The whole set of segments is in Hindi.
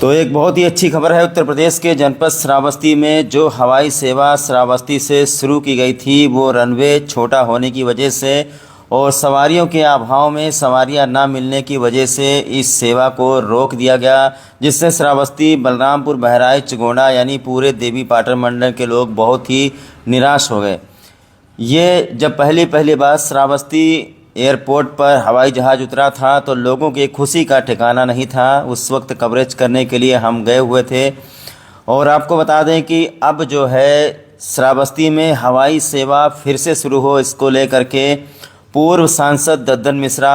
तो एक बहुत ही अच्छी खबर है। उत्तर प्रदेश के जनपद श्रावस्ती में जो हवाई सेवा श्रावस्ती से शुरू की गई थी, वो रनवे छोटा होने की वजह से और सवारियों के अभाव में सवारियां ना मिलने की वजह से इस सेवा को रोक दिया गया, जिससे श्रावस्ती, बलरामपुर, बहराइच, गोंडा यानी पूरे देवी पाटन मंडल के लोग बहुत ही निराश हो गए। ये जब पहली बार श्रावस्ती एयरपोर्ट पर हवाई जहाज़ उतरा था तो लोगों की खुशी का ठिकाना नहीं था। उस वक्त कवरेज करने के लिए हम गए हुए थे और आपको बता दें कि अब जो है श्रावस्ती में हवाई सेवा फिर से शुरू हो, इसको लेकर के पूर्व सांसद दद्दन मिश्रा,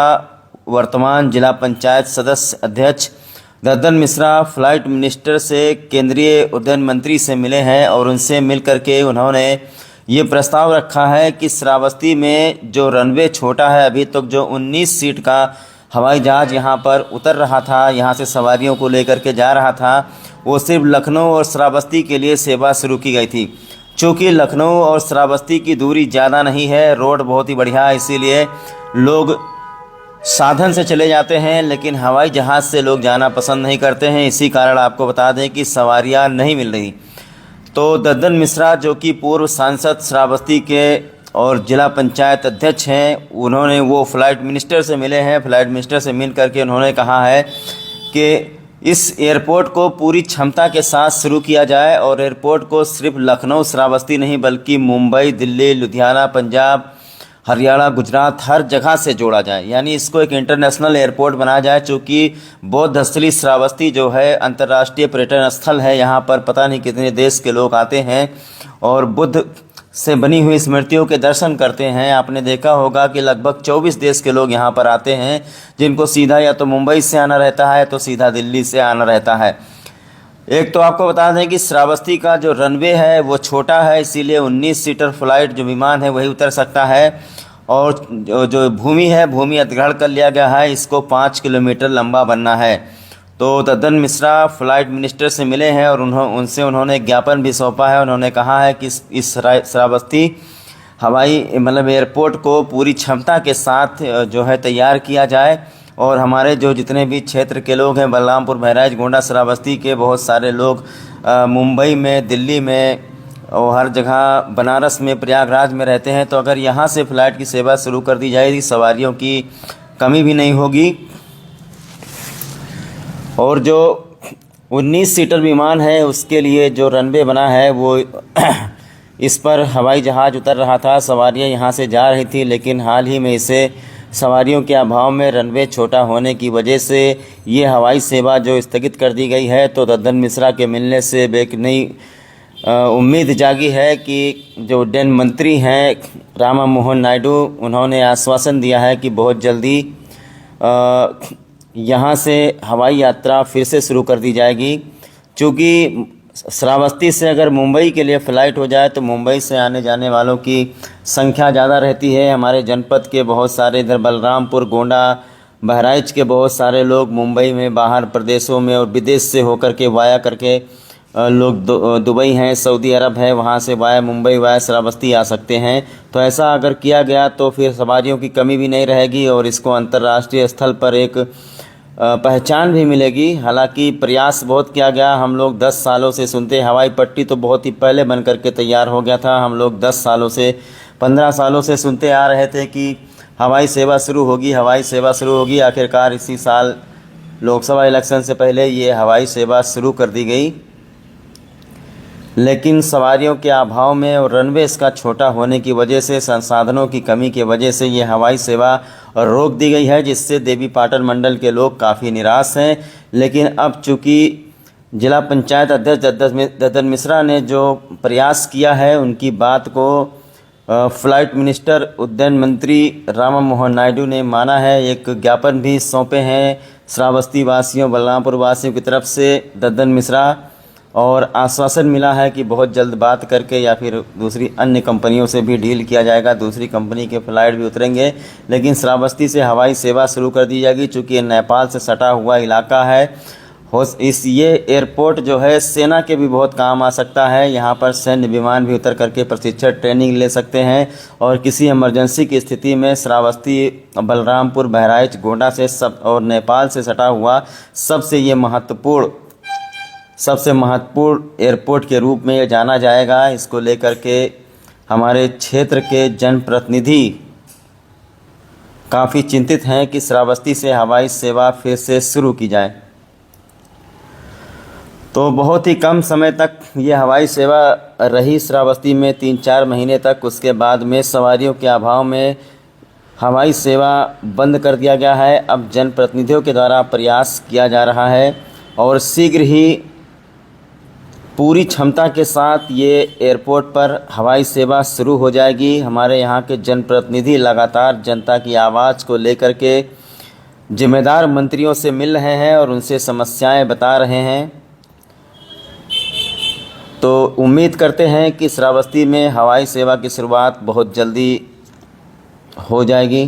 वर्तमान जिला पंचायत सदस्य अध्यक्ष दद्दन मिश्रा फ्लाइट मिनिस्टर से केंद्रीय उड्डयन मंत्री से मिले हैं और उनसे मिल करके उन्होंने ये प्रस्ताव रखा है कि श्रावस्ती में जो रनवे छोटा है, अभी तक जो 19 सीट का हवाई जहाज़ यहाँ पर उतर रहा था, यहाँ से सवारियों को लेकर के जा रहा था, वो सिर्फ लखनऊ और श्रावस्ती के लिए सेवा शुरू की गई थी। चूँकि लखनऊ और श्रावस्ती की दूरी ज़्यादा नहीं है, रोड बहुत ही बढ़िया है, इसीलिए लोग साधन से चले जाते हैं, लेकिन हवाई जहाज़ से लोग जाना पसंद नहीं करते हैं। इसी कारण आपको बता दें कि सवारियाँ नहीं मिल रही। तो दद्दन मिश्रा, जो कि पूर्व सांसद श्रावस्ती के और जिला पंचायत अध्यक्ष हैं, उन्होंने वो फ्लाइट मिनिस्टर से मिले हैं। फ्लाइट मिनिस्टर से मिल करके उन्होंने कहा है कि इस एयरपोर्ट को पूरी क्षमता के साथ शुरू किया जाए और एयरपोर्ट को सिर्फ लखनऊ श्रावस्ती नहीं बल्कि मुंबई, दिल्ली, लुधियाना, पंजाब, हरियाणा, गुजरात हर जगह से जोड़ा जाए, यानी इसको एक इंटरनेशनल एयरपोर्ट बनाया जाए। चूँकि बौद्ध स्थली श्रावस्ती जो है अंतर्राष्ट्रीय पर्यटन स्थल है, यहाँ पर पता नहीं कितने देश के लोग आते हैं और बुद्ध से बनी हुई स्मृतियों के दर्शन करते हैं। आपने देखा होगा कि लगभग 24 देश के लोग यहाँ पर आते हैं, जिनको सीधा या तो मुंबई से आना रहता है तो सीधा दिल्ली से आना रहता है। एक तो आपको बता दें कि श्रावस्ती का जो रनवे है वो छोटा है, इसीलिए 19 सीटर फ्लाइट जो विमान है वही उतर सकता है और जो भूमि है, भूमि अधिग्रहण कर लिया गया है, इसको 5 किलोमीटर लंबा बनना है। तो दद्दन मिश्रा फ्लाइट मिनिस्टर से मिले हैं और उन्होंने ज्ञापन भी सौंपा है। उन्होंने कहा है कि इस श्रावस्ती हवाई एयरपोर्ट को पूरी क्षमता के साथ जो है तैयार किया जाए और हमारे जो जितने भी क्षेत्र के लोग हैं, बलरामपुर, बहराइच, गोंडा, श्रावस्ती के बहुत सारे लोग मुंबई में, दिल्ली में और हर जगह, बनारस में, प्रयागराज में रहते हैं। तो अगर यहाँ से फ़्लाइट की सेवा शुरू कर दी जाएगी, सवारियों की कमी भी नहीं होगी और जो 19 सीटर विमान है उसके लिए जो रनवे बना है वो इस पर हवाई जहाज़ उतर रहा था, सवारियाँ यहाँ से जा रही थी, लेकिन हाल ही में इसे सवारियों के अभाव में रनवे छोटा होने की वजह से ये हवाई सेवा जो स्थगित कर दी गई है। तो दद्दन मिश्रा के मिलने से एक नई उम्मीद जागी है कि जो उड्डयन मंत्री हैं रामा मोहन नायडू, उन्होंने आश्वासन दिया है कि बहुत जल्दी यहाँ से हवाई यात्रा फिर से शुरू कर दी जाएगी। क्योंकि श्रावस्ती से अगर मुंबई के लिए फ़्लाइट हो जाए तो मुंबई से आने जाने वालों की संख्या ज़्यादा रहती है। हमारे जनपद के बहुत सारे, इधर बलरामपुर, गोंडा, बहराइच के बहुत सारे लोग मुंबई में, बाहर प्रदेशों में और विदेश से होकर के वाया करके लोग दुबई हैं, सऊदी अरब है, वहाँ से वाया मुंबई, वाया श्रावस्ती आ सकते हैं। तो ऐसा अगर किया गया तो फिर सवारियों की कमी भी नहीं रहेगी और इसको अंतर्राष्ट्रीय स्थल पर एक पहचान भी मिलेगी। हालांकि प्रयास बहुत किया गया, हम लोग 10 सालों से सुनते, हवाई पट्टी तो बहुत ही पहले बन करके तैयार हो गया था। हम लोग 10 सालों से, 15 सालों से सुनते आ रहे थे कि हवाई सेवा शुरू होगी, हवाई सेवा शुरू होगी। आखिरकार इसी साल लोकसभा इलेक्शन से पहले ये हवाई सेवा शुरू कर दी गई, लेकिन सवारियों के अभाव में और रनवे इसका छोटा होने की वजह से, संसाधनों की कमी की वजह से ये हवाई सेवा रोक दी गई है, जिससे देवी पाटन मंडल के लोग काफ़ी निराश हैं। लेकिन अब चूँकि जिला पंचायत अध्यक्ष दद्दन मिश्रा ने जो प्रयास किया है, उनकी बात को फ्लाइट मिनिस्टर, उड्डयन मंत्री रामा मोहन नायडू ने माना है। एक ज्ञापन भी सौंपे हैं श्रावस्ती वासियों, बलरामपुर वासियों की तरफ से दद्दन मिश्रा, और आश्वासन मिला है कि बहुत जल्द बात करके या फिर दूसरी अन्य कंपनियों से भी डील किया जाएगा, दूसरी कंपनी के फ़्लाइट भी उतरेंगे, लेकिन श्रावस्ती से हवाई सेवा शुरू कर दी जाएगी। चूँकि ये नेपाल से सटा हुआ इलाका है, ये एयरपोर्ट जो है सेना के भी बहुत काम आ सकता है। यहाँ पर सैन्य विमान भी उतर करके प्रशिक्षण ट्रेनिंग ले सकते हैं और किसी इमरजेंसी की स्थिति में श्रावस्ती, बलरामपुर, बहराइच, गोंडा से सब और नेपाल से सटा हुआ सबसे ये महत्वपूर्ण सबसे महत्वपूर्ण एयरपोर्ट के रूप में जाना जाएगा। इसको लेकर के हमारे क्षेत्र के जनप्रतिनिधि काफ़ी चिंतित हैं कि श्रावस्ती से हवाई सेवा फिर से शुरू की जाए। तो बहुत ही कम समय तक ये हवाई सेवा रही श्रावस्ती में, 3-4 महीने तक। उसके बाद में सवारियों के अभाव में हवाई सेवा बंद कर दिया गया है। अब जनप्रतिनिधियों के द्वारा प्रयास किया जा रहा है और शीघ्र ही पूरी क्षमता के साथ ये एयरपोर्ट पर हवाई सेवा शुरू हो जाएगी। हमारे यहाँ के जनप्रतिनिधि लगातार जनता की आवाज़ को लेकर के जिम्मेदार मंत्रियों से मिल रहे हैं और उनसे समस्याएं बता रहे हैं। तो उम्मीद करते हैं कि श्रावस्ती में हवाई सेवा की शुरुआत बहुत जल्दी हो जाएगी।